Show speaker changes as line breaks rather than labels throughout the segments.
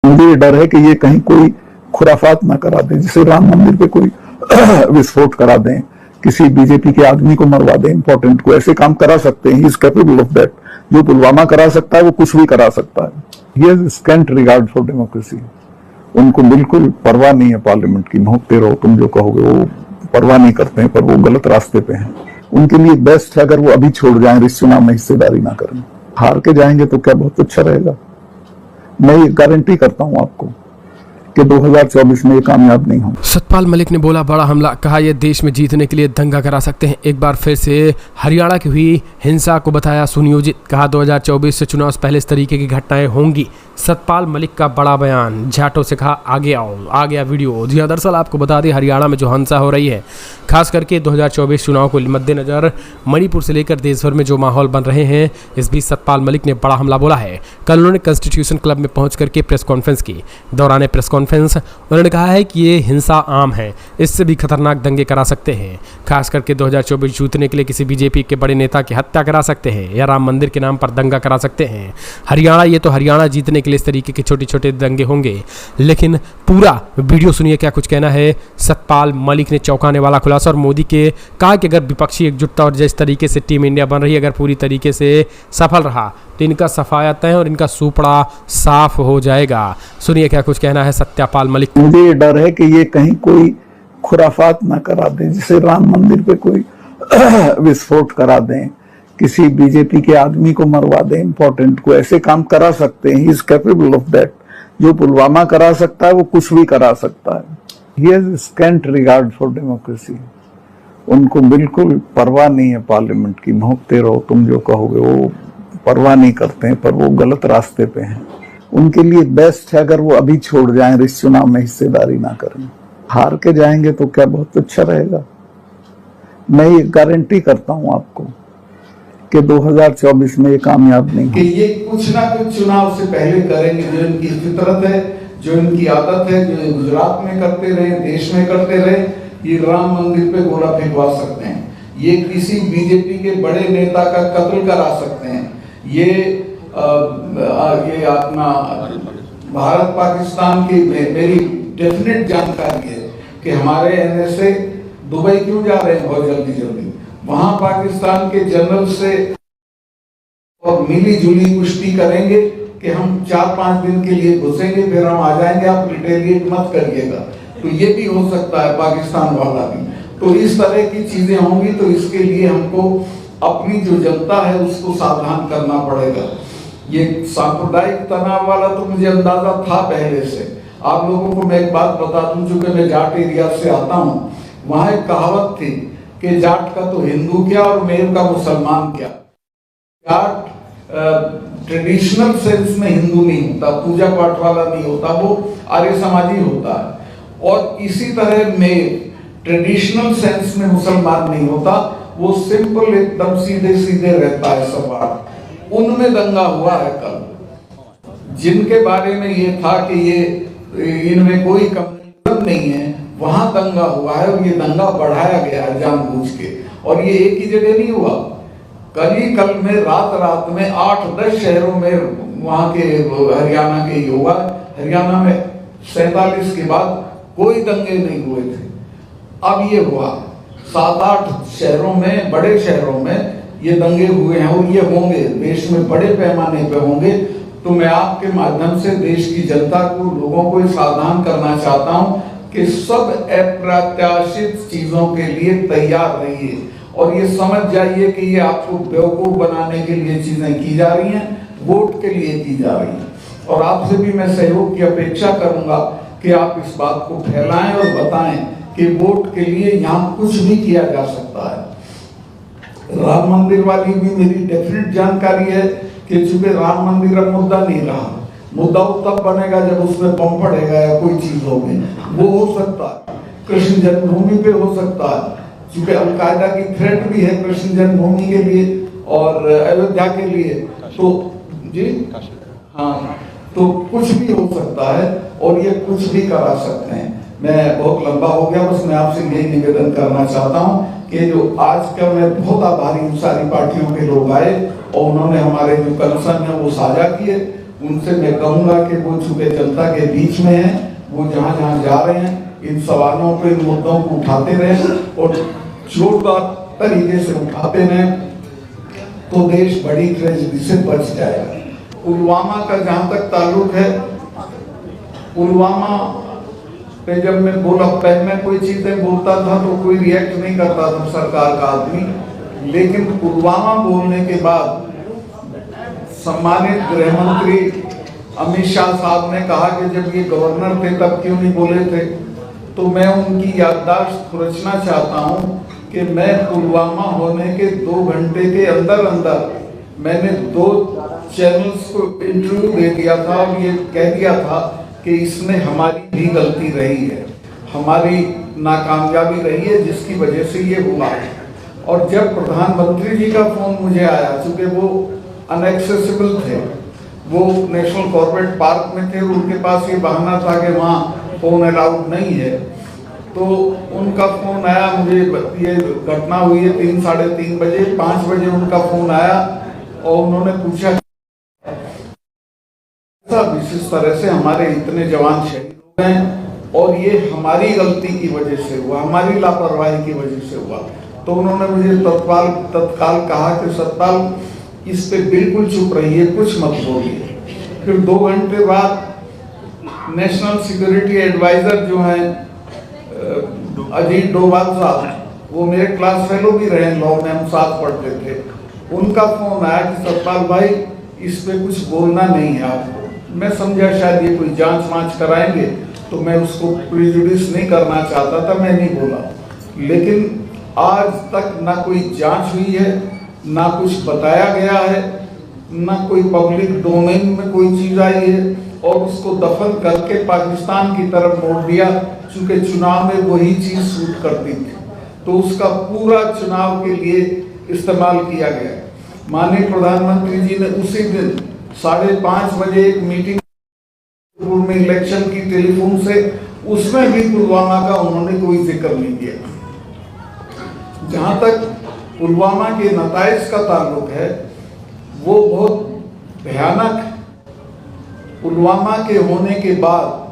मुझे ये डर है कि ये कहीं कोई खुराफात ना करा दे, जैसे राम मंदिर पे कोई विस्फोट करा दें, किसी बीजेपी के आदमी को मरवा दें, इंपॉर्टेंट को, ऐसे काम करा सकते हैं। He is capable of that. जो पुलवामा करा सकता है वो कुछ भी करा सकता है। He has scent regard for democracy. उनको बिल्कुल परवाह नहीं है पार्लियामेंट की। भोंकते रहो, तुम जो कहोगे, वो परवाह नहीं करते हैं, पर वो गलत रास्ते पे हैं। उनके लिए बेस्ट है अगर वो अभी छोड़ जाएं, इस चुनाव में हिस्सेदारी ना करें। हार के जाएंगे तो क्या बहुत अच्छा रहेगा। मैं ये गारंटी करता हूं आपको कि 2024 में ये कामयाब नहीं हो।
सतपाल मलिक ने बोला बड़ा हमला, कहा यह देश में जीतने के लिए दंगा करा सकते हैं। एक बार फिर से हरियाणा की हुई हिंसा को बताया सुनियोजित। कहा 2024 से चुनाव से पहले इस तरीके की घटनाएं होंगी। सतपाल मलिक का बड़ा बयान। जाटों से कहा आगे आओ, आ गया वीडियो। जी हाँ, दरअसल आपको बता दें हरियाणा में जो हिंसा हो रही है, खास करके 2024 चुनाव को मद्देनजर मणिपुर से लेकर देश भर में जो माहौल बन रहे हैं, इस बीच सतपाल मलिक ने बड़ा हमला बोला है। कल उन्होंने कॉन्स्टिट्यूशन क्लब में पहुंच करके प्रेस कॉन्फ्रेंस की। दौरान प्रेस कॉन्फ्रेंस उन्होंने कहा है कि ये हिंसा आम है, इससे भी खतरनाक दंगे करा सकते हैं। खास करके 2024 जीतने के लिए किसी बीजेपी के बड़े नेता की हत्या करा सकते हैं या राम मंदिर के नाम पर दंगा करा सकते हैं। हरियाणा, ये तो हरियाणा जीतने के लिए इस तरीके के छोटे छोटे दंगे होंगे। लेकिन पूरा वीडियो सुनिए क्या कुछ कहना है सतपाल मलिक ने। चौंकाने वाला खुलासा। और मोदी के कहा कि अगर विपक्षी एकजुटता और जिस तरीके से टीम इंडिया बन रही है, अगर पूरी तरीके से सफल रहा तो इनका सफाया तय और इनका सुपड़ा साफ हो जाएगा। सुनिए क्या कुछ कहना है सत्यपाल मलिक।
मुझे ये डर है कि ये कहीं कोई खुराफात ना करा दें, जैसे राम मंदिर पे कोई विस्फोट करा दें, किसी बीजेपी के आदमी को मरवा दें, इंपॉर्टेंट को, ऐसे काम करा सकते हैं। He is capable of that. जो पुलवामा करा सकता है वो कुछ भी करा सकता है। He has scent regard for democracy. उनको बिल्कुल परवाह नहीं है पार्लियामेंट की। भोंकते रहो, तुम जो कहोगे, वो परवाह नहीं करते हैं, पर वो गलत रास्ते पे हैं। उनके लिए बेस्ट है अगर वो अभी छोड़ जाएं, इस चुनाव में हिस्सेदारी ना करें। हार के जाएंगे तो क्या बहुत अच्छा रहेगा। मैं ये गारंटी करता हूं आपको कि 2024 में ये कामयाब नहीं
कि ये कुछ ना कुछ चुनाव से पहले करेंगे। जो इनकी फितरत है, जो इनकी आदत है, जो गुजरात में करते रहे, देश में करते रहे, ये राम मंदिर पे गोला फेंकवा सकते हैं। ये किसी बीजेपी के बड़े नेता का कत्ल करा सकते हैं। ये अपना भारत पाकिस्तान की मेरी डेफिनेट जानकारी है कि हमारे एनएसए दुबई क्यों जा रहे हैं बहुत जल्दी। वहां पाकिस्तान के जनरल से और मिली जुली कुश्ती करेंगे कि हम 4-5 दिन के लिए घुसेंगे, फिर हम आ जाएंगे, आप रिटेलिएट मत करिएगा। तो ये भी हो सकता है पाकिस्तान वाला भी। तो इस तरह की चीजें होंगी। तो इसके लिए हमको अपनी जो जनता है उसको सावधान करना पड़ेगा। ये सांप्रदायिक तनाव वाला तो मुझे अंदाजा था पहले से। आप लोगों को मैं एक बात बता दूं, चूंकि मैं जाट एरिया से आता हूँ, वहां एक कहावत थी कि जाट का तो हिंदू क्या और मेर का मुसलमान क्या। जाट ट्रेडिशनल सेंस में हिंदू नहीं होता, पूजा पाठ वाला नहीं होता, वो आर्य समाजी होता है। और इसी तरह मेर ट्रेडिशनल सेंस में मुसलमान नहीं होता, वो सिंपल एकदम सीधे सीधे रहता है सवाल। उनमें दंगा हुआ है कल, जिनके बारे में ये था कि ये इनमें कोई कम्युनिज्म नहीं है, वहां दंगा हुआ है। और ये दंगा बढ़ाया गया है जानबूझ के। और ये एक ही जगह नहीं हुआ। कल में रात में 8-10 शहरों में वहां के हरियाणा के हुआ। हरियाणा में 47 के बाद कोई दंगे नहीं हुए थे। अब ये हुआ 7-8 शहरों में, बड़े शहरों में ये दंगे हुए हैं। और ये होंगे देश में बड़े पैमाने पे होंगे। तो मैं आपके माध्यम से देश की जनता को, लोगों को सावधान करना चाहता हूं कि सब अप्रत्याशित चीजों के लिए तैयार रहिए। और ये समझ जाइए कि ये आपको बेवकूफ बनाने के लिए चीजें की जा रही हैं, वोट के लिए की जा रही हैं। और आपसे भी मैं सहयोग की अपेक्षा करूंगा कि आप इस बात को फैलाएं और बताएं कि वोट के लिए यहाँ कुछ भी किया जा सकता है। राम मंदिर वाली भी मेरी डेफिनेट जानकारी है कि चूंकि राम मंदिर अब मुद्दा नहीं रहा, मुद्दा तब बनेगा जब उसमें बम पड़ेगा या कोई चीज होगी। वो हो सकता है कृष्ण जन्मभूमि पे हो सकता है, चूंकि अलकायदा की थ्रेट भी है कृष्ण जन्मभूमि के लिए और अयोध्या के लिए। तो जी हाँ, तो कुछ भी हो सकता है और ये कुछ भी करा सकते हैं। मैं बहुत लंबा हो गया, बस मैं आपसे यही निवेदन करना चाहता हूँ कि जो आज का मैं बहुत आभारी हूँ सारी पार्टियों के लोग आए और उन्होंने हमारे जो कंसर्न है वो साझा किए। उनसे मैं कहूंगा कि वो चूंकि जनता के बीच में है, वो जहां जहां जा रहे हैं इन सवालों पे, इन मुद्दों को उठाते रहे और जोरदार तरीके से उठाते रहे, तो देश बड़ी ट्रेजेडी से बच जाएगा। पुलवामा का जहां तक ताल्लुक है, पुलवामा पे जब मैं पहले कोई चीजें बोलता था तो कोई रिएक्ट नहीं करता था सरकार का आदमी, लेकिन पुलवामा बोलने के बाद सम्मानित गृह मंत्री अमित शाह साहब ने कहा कि जब ये गवर्नर थे तब क्यों नहीं बोले थे। तो मैं उनकी याददाश्त खुरचना चाहता हूं कि मैं पुलवामा होने के 2 घंटे के अंदर अंदर मैंने 2 चैनल्स को इंटरव्यू दे दिया था और ये कह दिया था कि इसमें हमारी भी गलती रही है, हमारी नाकामयाबी रही है जिसकी वजह से ये हुआ। और जब प्रधानमंत्री जी का फोन मुझे आया, चूंकि वो अनएक्सेसिबल थे, वो नेशनल कॉर्पोरेट पार्क में थे, उनके पास ये बहाना था कि वहाँ फोन अलाउड नहीं है, तो उनका फोन आया मुझे। ये घटना हुई है 3 साढ़े 3 बजे, 5 बजे उनका फोन आया और उन्होंने पूछा इस तरह से हमारे इतने जवान शहीद हो गए और ये हमारी गलती की वजह से हुआ, हमारी लापरवाही की वजह से हुआ। तो उन्होंने मुझे तत्काल कहा कि सतपाल इस पे बिल्कुल चुप रहिए, कुछ मत बोलिए। फिर 2 घंटे बाद नेशनल सिक्योरिटी एडवाइजर जो हैं अजीत डोभाल साहब, वो मेरे क्लास फेलो भी रहे, लॉ में हम साथ पढ़ते थे, उनका फोन आया कि सतपाल भाई इस पे कुछ बोलना नहीं है आपको। मैं समझा शायद ये कोई जांच वांच कराएंगे, तो मैं उसको प्रिजुडिस नहीं करना चाहता था, मैं नहीं बोला। लेकिन आज तक ना कोई जांच हुई है, ना कुछ बताया गया है, ना कोई पब्लिक डोमेन में कोई चीज आई है, और उसको दफन करके पाकिस्तान की तरफ मोड़ दिया। चूंकि चुनाव में वही चीज सूट करती थी, तो उसका पूरा चुनाव के लिए इस्तेमाल किया गया। माननीय प्रधानमंत्री जी ने उसी दिन 5:30 बजे एक मीटिंग में इलेक्शन की टेलीफोन से, उसमें भी पुलवामा का उन्होंने कोई जिक्र नहीं किया। जहां तक पुलवामा के नताइज का ताल्लुक है, वो बहुत भयानक। पुलवामा के होने के बाद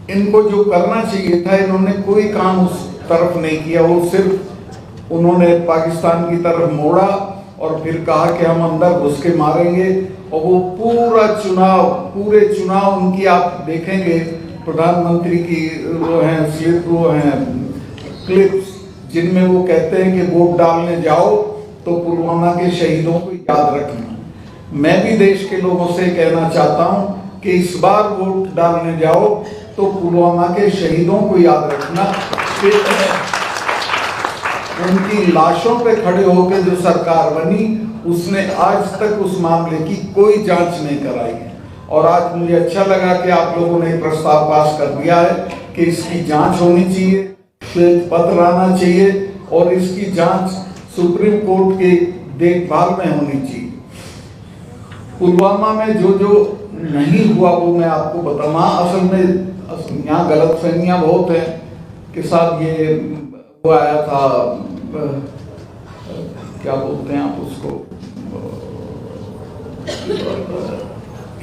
इनको जो करना चाहिए था, इन्होंने कोई काम उस तरफ नहीं किया। वो सिर्फ उन्होंने पाकिस्तान की तरफ मोड़ा और फिर कहा कि हम अंदर घुस के मारेंगे, और वो पूरे चुनाव उनकी आप देखेंगे, प्रधानमंत्री की वो हैं क्लिप्स, जिनमें वो कहते हैं कि वोट डालने जाओ तो पुलवामा के शहीदों को याद रखना। मैं भी देश के लोगों से कहना चाहता हूं कि इस बार वोट डालने जाओ तो पुलवामा के शहीदों को याद रखना। उनकी लाशों पे खड़े होकर जो सरकार बनी, उसने आज तक उस मामले की कोई जांच नहीं कराई है। और आज मुझे अच्छा लगा कि आप लोगों ने प्रस्ताव पास कर दिया है कि इसकी जांच होनी चाहिए, श्वेत पत्र आना चाहिए, और इसकी जांच सुप्रीम कोर्ट के देखभाल में होनी चाहिए। पुलवामा में जो जो नहीं हुआ वो मैं आपको बताऊंगा। असल में यहाँ गलतफहमियां बहुत है कि साहब ये वो आया था, क्या बोलते हैं आप उसको,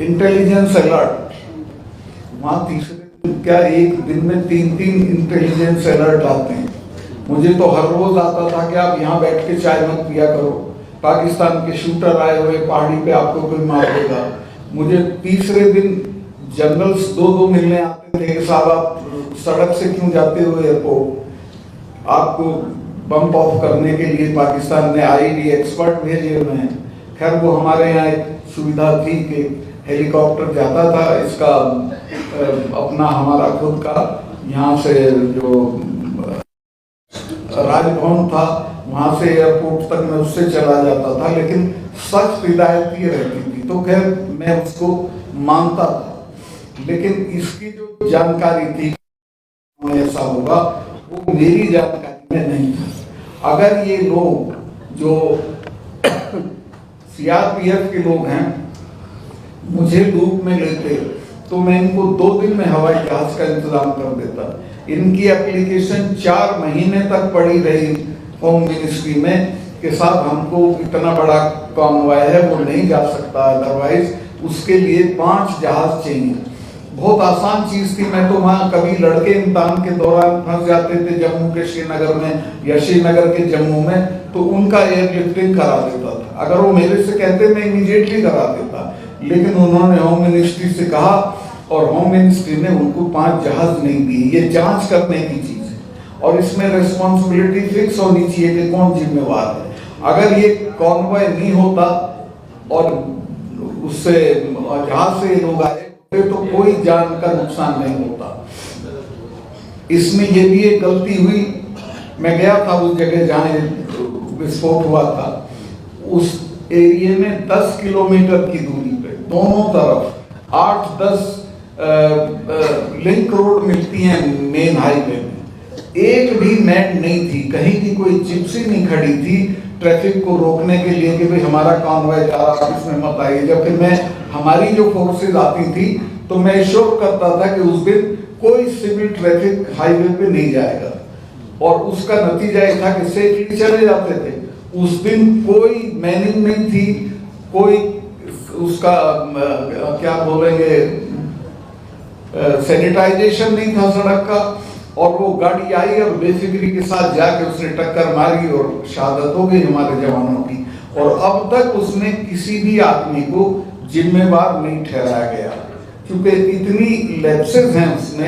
इंटेलिजेंस अलर्ट। वहाँ तीसरे क्या एक दिन में 3 इंटेलिजेंस अलर्ट आते हैं। मुझे तो हर रोज आता था कि आप यहाँ बैठ के चाय मत पिया करो, पाकिस्तान के शूटर आए हुए पहाड़ी पे आपको कोई मार देगा। मुझे तीसरे दिन जनरल्स 2 मिलने आते थे कि साहब आप सड़क से क्यों जाते हो एयरपोर्ट, आपको बम्प ऑफ करने के लिए पाकिस्तान ने आईडी एक्सपर्ट भेजे हुए हैं। खैर वो हमारे यहाँ एक सुविधा थी कि हेलीकॉप्टर जाता था, इसका अपना हमारा खुद का यहाँ से जो राजभवन था वहां से एयरपोर्ट तक मैं उससे चला जाता था, लेकिन सख्त हिदायत ये रहती थी। तो खैर मैं उसको मानता था, लेकिन इसकी जो जानकारी थी ऐसा होगा, वो मेरी जानकारी में नहीं था। अगर ये लोग जो सीआरपीएफ के लोग हैं मुझे लूप में लेते, तो मैं इनको 2 दिन में हवाई जहाज का इंतजाम कर देता। इनकी एप्लीकेशन 4 महीने तक पड़ी रही होम मिनिस्ट्री में के साथ हमको इतना बड़ा कॉन्वॉय है वो नहीं जा सकता, अदरवाइज उसके लिए 5 जहाज चाहिए। बहुत आसान चीज थी। मैं तो वहाँ कभी लड़के इम्तिहान के दौरान फंस जाते थे जम्मू के श्रीनगर में या श्रीनगर के जम्मू में, तो उनका एयरलिफ्टिंग करा देता था। अगर वो मेरे से कहते मैं इमीडिएटली करा देता, लेकिन उन्होंने होम मिनिस्ट्री से कहा और होम मिनिस्ट्री ने उनको 5 जहाज नहीं दिए। ये जांच करने की चीज है और इसमें रिस्पॉन्सिबिलिटी फिक्स होनी चाहिए कि कौन जिम्मेवार है। अगर ये कॉन्वॉय नहीं होता और उससे जहाज से लोग आए तो कोई जान का नुकसान नहीं होता। इसमें ये भी एक गलती हुई। मैं गया था उस जगह जहां विस्फोट हुआ था, उस एरिया में 10 किलोमीटर की दूरी पे दोनों तरफ 8-10 लिंक रोड मिलती हैं मेन हाईवे में, एक भी मैन नहीं थी, कहीं की कोई जिप्सी नहीं खड़ी थी ट्रैफिक को रोकने के लिए कि भाई हमारा कॉन्वॉय जा रहा है इसमें मत आइए। जबकि मैं हमारी जो फोर्सेज आती थी तो मैं श्योर करता था कि उस दिन कोई सिविल ट्रैफिक हाईवे पे नहीं जाएगा और उसका नतीजा ये था कि सेफली चले जाते थे। उस दिन कोई मैनिंग नहीं थी, कोई उसका क्या बोलेंगे सैनिटाइजेशन नहीं था सड़क का, और वो गाड़ी आई और बेफिक्री के साथ जाके उसने टक्कर मारी और शहादत हो गई हमारे जवानों की। और अब तक उसने किसी भी आदमी को जिम्मेवार नहीं ठहराया गया, क्योंकि इतनी लैप्सेस हैं उसमें